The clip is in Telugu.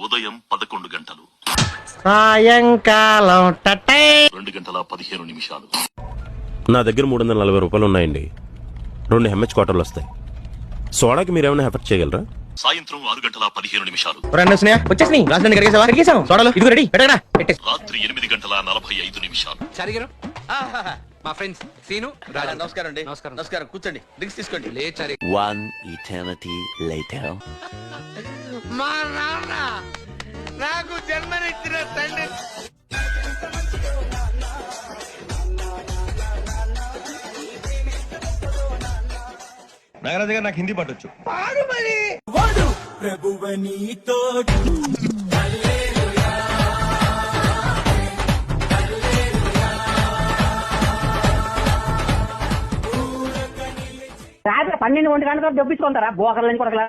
ఉదయం 11 గంటలు, సాయంకాలం 2 గంటల 15 నిమిషాలు. నా దగ్గర 340 రూపాయలు ఉన్నాయండి. 2 ఎంహెచ్ క్వార్టర్లు వస్తాయి. సోడాకి మీరేమైనా ఎఫర్ట్ చేయగలరా? సాయంత్రం 6 గంటల 15 నిమిషాలు. వచ్చేసి సోడాలు ఇదిగో రెడీ పెట్టగా పెట్టేసి రాత్రి 8 గంటల 45 నిమిషాలు. చారిగారు మా ఫ్రెండ్స్ సీను రాజు. నమస్కారం అండి. నమస్కారం. నమస్కారం. కూర్చోండి, డ్రింక్స్ తీసుకోండి. లే చారి. One eternity later. మా నాన్న నాకు జన్మనిచ్చిన తండ్రి. నాగరాజు గారు నాకు హిందీ పాటొచ్చు. రాత్రి 12 గంటలకు దొప్పించుకుంటారా బోకర్లని కొడకలా